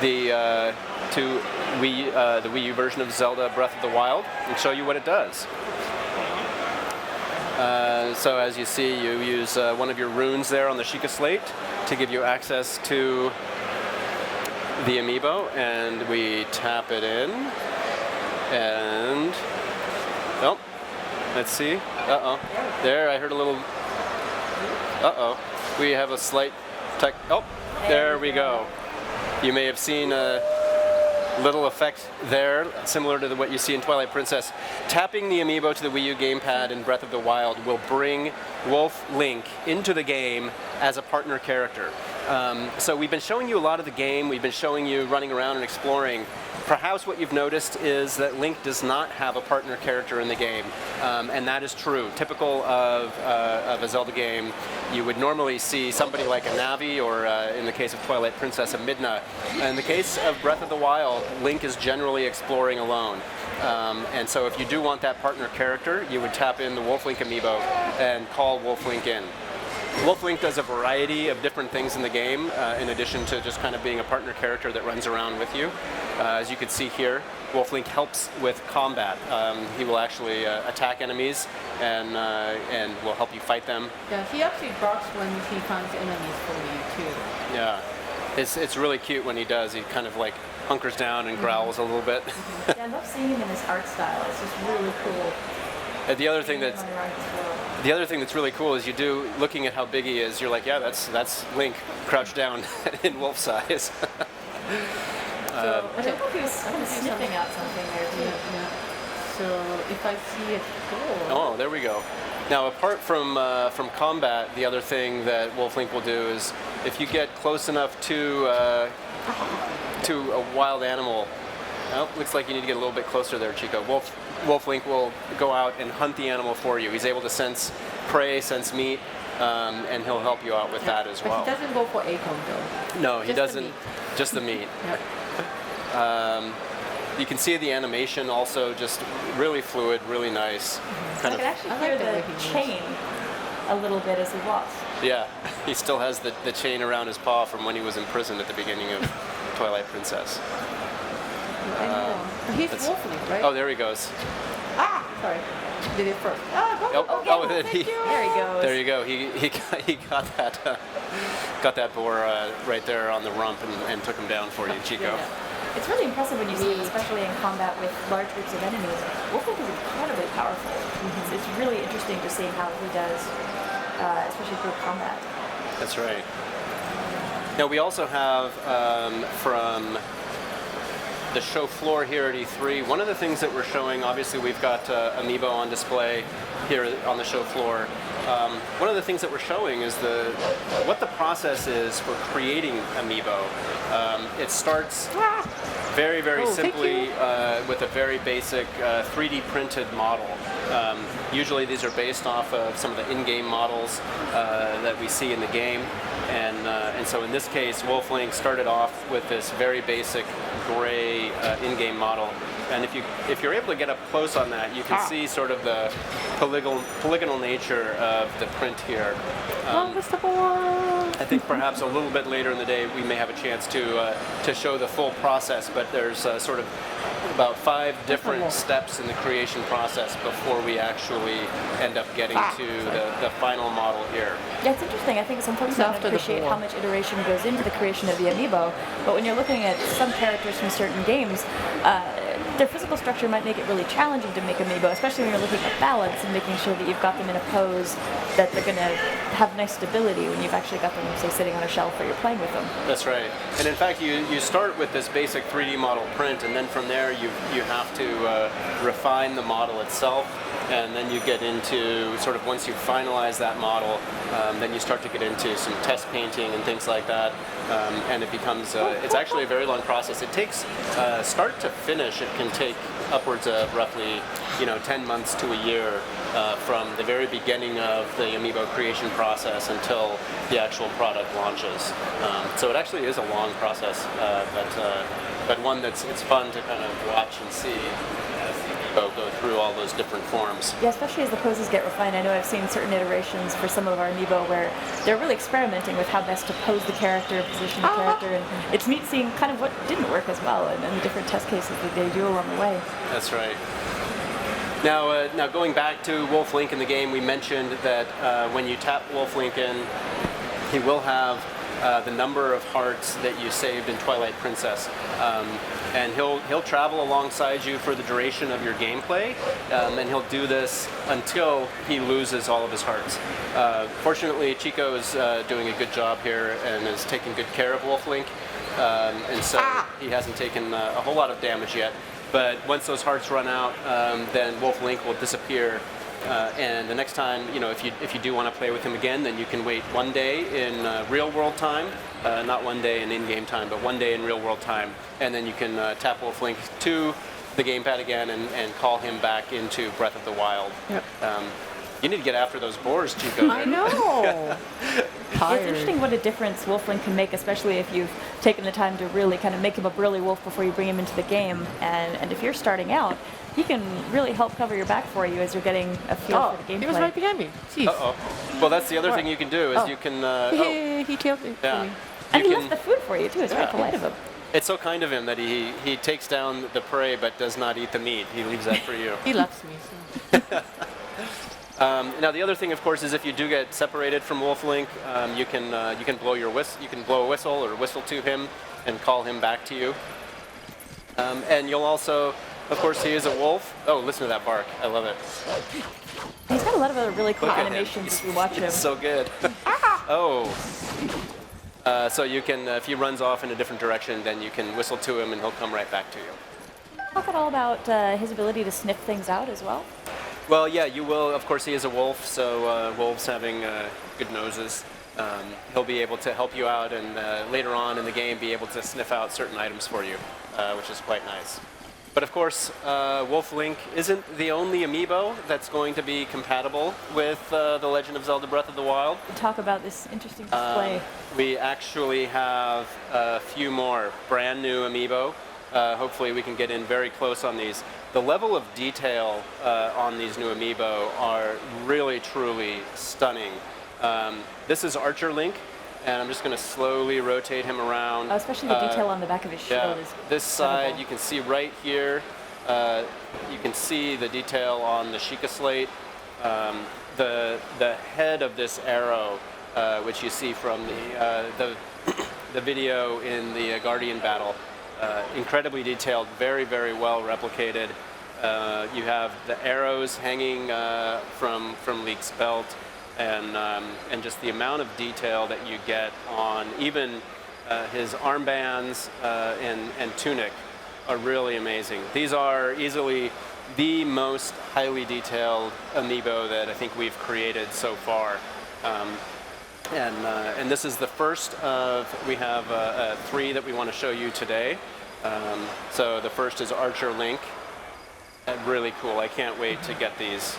the Wii U version of Zelda Breath of the Wild and show you what it does. So as you see, you use one of your runes there on the Sheikah Slate to give you access to the Amiibo, and we tap it in, and oh, let's see. There, I heard a little. We have a slight tech. Oh, there we go. You may have seen a little effect there, similar to what you see in Twilight Princess. Tapping the Amiibo to the Wii U gamepad in Breath of the Wild will bring Wolf Link into the game as a partner character. So we've been showing you a lot of the game. We've been showing you running around and exploring. Perhaps what you've noticed is that Link does not have a partner character in the game, and that is true. Typical of a Zelda game, you would normally see somebody like a Navi, or in the case of Twilight Princess, a Midna. In the case of Breath of the Wild, Link is generally exploring alone. And so if you do want that partner character, you would tap in the Wolf Link Amiibo and call Wolf Link in. Wolf Link does a variety of different things in the game, in addition to just kind of being a partner character that runs around with you. As you can see here, Wolf Link helps with combat. He will actually attack enemies and will help you fight them. Yeah, he actually barks when he finds enemies for you too. Yeah, it's really cute when he does. He kind of like hunkers down and growls a little bit. Yeah, I love seeing him in this art style. It's just really cool. The other thing that's really cool is looking at how big he is, you're like, yeah, that's Link crouched down in wolf size. I don't know if he was kind of sniffing out something there too. Yeah. So if I see it go. Oh, there we go. Now, apart from combat, the other thing that Wolf Link will do is if you get close enough to a wild animal. Oh, looks like you need to get a little bit closer there, Chico. Wolf Link will go out and hunt the animal for you. He's able to sense prey, sense meat, and he'll help you out with that as well. But he doesn't go for acorn though. No, he doesn't. Just the meat. You can see the animation also just really fluid, really nice. I can actually hear the chain a little bit as he walks. Yeah, he still has the chain around his paw from when he was imprisoned at the beginning of Twilight Princess. He's Wolf Link, right? Oh, there he goes. Ah, sorry. Did it first. There he goes. There you go. He got that boar right there on the rump and took him down for you, Chico. Yeah. It's really impressive when you see him, especially in combat with large groups of enemies. Wolf Link is incredibly powerful. It's really interesting to see how he does, especially through combat. That's right. Now we also have from the show floor here at E3, one of the things that we're showing, obviously we've got Amiibo on display here on the show floor. One of the things that we're showing is what the process is for creating Amiibo. It starts very, very simply with a very basic 3D printed model. Usually these are based off of some of the in-game models that we see in the game. And so in this case, Wolf Link started off with this very basic gray in-game model. And if you're able to get up close on that, you can see sort of the polygonal nature of the print here. I think perhaps a little bit later in the day we may have a chance to show the full process, but there's sort of about 5 different steps in the creation process before we actually end up getting to the final model here. Yeah, it's interesting. I think some folks don't appreciate how much iteration goes into the creation of the Amiibo, but when you're looking at some characters from certain games, their physical structure might make it really challenging to make Amiibo, especially when you're looking at balance and making sure that you've got them in a pose that they're going to have nice stability when you've actually got them, say, sitting on a shelf or you're playing with them. That's right. And in fact, you start with this basic 3D model print, and then from there you have to refine the model itself, and then you get into sort of, once you finalize that model, then you start to get into some test painting and things like that, and it becomes, it's actually a very long process. It takes, start to finish, it can take upwards of roughly 10 months to a year from the very beginning of the Amiibo creation process until the actual product launches. So it actually is a long process, but one it's fun to kind of watch and see as the go through all those different forms. Yeah, especially as the poses get refined. I know I've seen certain iterations for some of our Amiibo where they're really experimenting with how best to pose the character, position the character, and it's neat seeing kind of what didn't work as well, and the different test cases that they do along the way. That's right. Now going back to Wolf Link in the game, we mentioned that when you tap Wolf Link in, he will have the number of hearts that you saved in Twilight Princess, and he'll travel alongside you for the duration of your gameplay, and he'll do this until he loses all of his hearts. Fortunately, Chico is doing a good job here and is taking good care of Wolf Link, and so he hasn't taken a whole lot of damage yet. But once those hearts run out, then Wolf Link will disappear. And the next time, if you do want to play with him again, then you can wait 1 day in real world time, not 1 day in in-game time, but 1 day in real world time, and then you can tap Wolf Link to the gamepad again and call him back into Breath of the Wild. Yep. You need to get after those boars, Chico. I know. It's interesting what a difference Wolf Link can make, especially if you've taken the time to really kind of make him a burly wolf before you bring him into the game. And if you're starting out, he can really help cover your back for you as you're getting a feel for the gameplay. He was right behind me. Jeez. Uh-oh. Well, that's the other thing you can do is you can... He tailed me. Yeah. And he left the food for you, too. It's very polite of him. It's so kind of him that he takes down the prey but does not eat the meat. He leaves that for you. He loves me. So. Now the other thing, of course, is if you do get separated from Wolf Link, you can blow your whistle. You can blow a whistle or whistle to him and call him back to you. And you'll also, of course, he is a wolf. Oh, listen to that bark! I love it. He's got a lot of other really cool Look at animations him. if you watch him. It's so good. Oh. So you can, if he runs off in a different direction, then you can whistle to him and he'll come right back to you. Talk at all about his ability to sniff things out as well? Well, yeah, you will. Of course, he is a wolf, so wolves having good noses, he'll be able to help you out and later on in the game be able to sniff out certain items for you, which is quite nice. But of course, Wolf Link isn't the only Amiibo that's going to be compatible with The Legend of Zelda Breath of the Wild. Talk about this interesting display. We actually have a few more brand new Amiibo. Hopefully we can get in very close on these. The level of detail on these new Amiibo are really, truly stunning. This is Archer Link, and I'm just going to slowly rotate him around. Oh, especially the detail on the back of his shield is this side, incredible. you can see right here, you can see the detail on the Sheikah slate. The head of this arrow, which you see from the video in the Guardian battle, incredibly detailed, very, very well replicated. You have the arrows hanging from Leek's belt, and just the amount of detail that you get on even his armbands and tunic are really amazing. These are easily the most highly detailed Amiibo that I think we've created so far. And this is the first of, we have 3 that we want to show you today. So the first is Archer Link. Really cool. I can't wait to get these.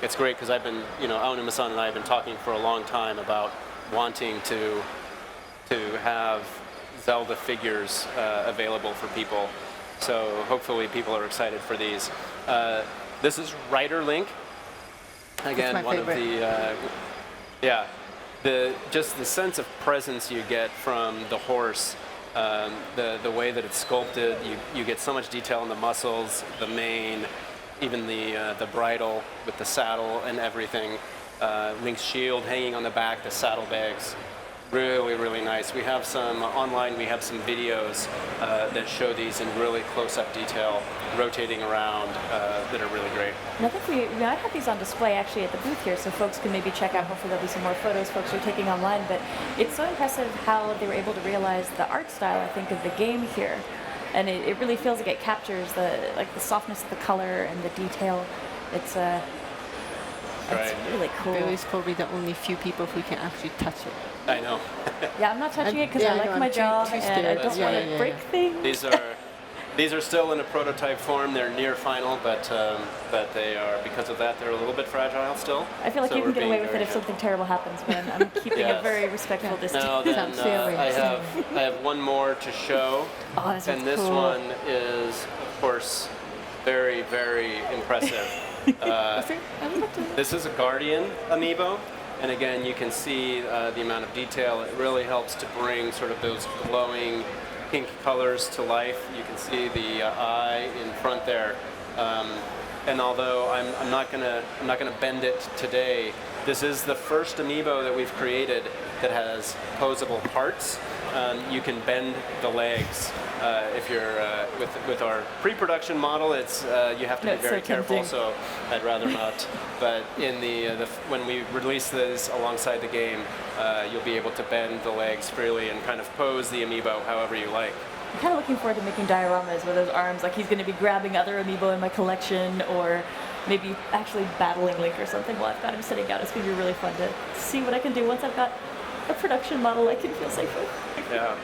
It's great because I've been, Aonuma-san and I have been talking for a long time about wanting to have Zelda figures available for people. So hopefully people are excited for these. This is Rider Link. Again, one favorite. of the, just the sense of presence you get from the horse. The way that it's sculpted, you get so much detail in the muscles, the mane, even the bridle with the saddle and everything. Link's shield hanging on the back, the saddlebags. Really, really nice. We have some online, we have some videos that show these in really close-up detail, rotating around, that are really great. And I think we might have these on display actually at the booth here, so folks can maybe check out. Hopefully there'll be some more photos folks are taking online. But it's so impressive how they were able to realize the art style, I think, of the game here. And it really feels like it captures the softness of the color and the detail. It's really cool. Billy's probably the only few people who can actually touch it. I know. Yeah, I'm not touching it because yeah, I like no, my I'm job too and I scared. don't Yeah, want to break things. These are still in a prototype form. They're near final, but they are, because of that, they're a little bit fragile still. I feel like So you can we're get away being with it very if something terrible happens, but I'm keeping a Yes. very respectful distance. Now then, Sounds I have one more to show, Oh, this and is this cool. one is, of course, Very, very impressive. This is a Guardian Amiibo, and again, you can see the amount of detail. It really helps to bring sort of those glowing pink colors to life. You can see the eye in front there. And although I'm not gonna bend it today, this is the first Amiibo that we've created that has posable parts. You can bend the legs. If you're with our pre-production model, it's you have to be very careful. So I'd rather not. But in the when we release this alongside the game, you'll be able to bend the legs freely and kind of pose the Amiibo however you like. I'm kind of looking forward to making dioramas with those arms. Like he's going to be grabbing other Amiibo in my collection, or maybe actually battling Link or something while I've got him sitting down. It's going to be really fun to see what I can do once I've got a production model I can feel safe with. Yeah.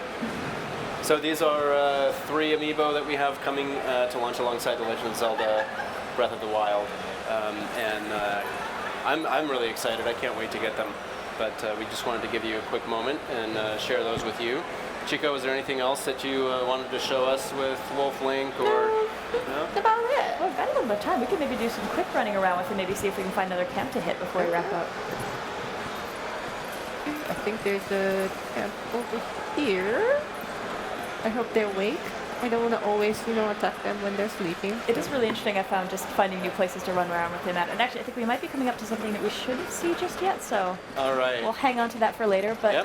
So these are 3 Amiibo that we have coming to launch alongside The Legend of Zelda Breath of the Wild. I'm really excited. I can't wait to get them. But we just wanted to give you a quick moment and share those with you. Chico, is there anything else that you wanted to show us with Wolf Link? Or no? That's about it. Well, we've got a little bit of time. We can maybe do some quick running around with and maybe see if we can find another camp to hit before we wrap up. I think there's a camp over here. I hope they're awake. I don't want to always, attack them when they're sleeping. It is really interesting, I found, just finding new places to run around with him at. And actually, I think we might be coming up to something that we shouldn't see just yet, so all right. We'll hang on to that for later. But yep.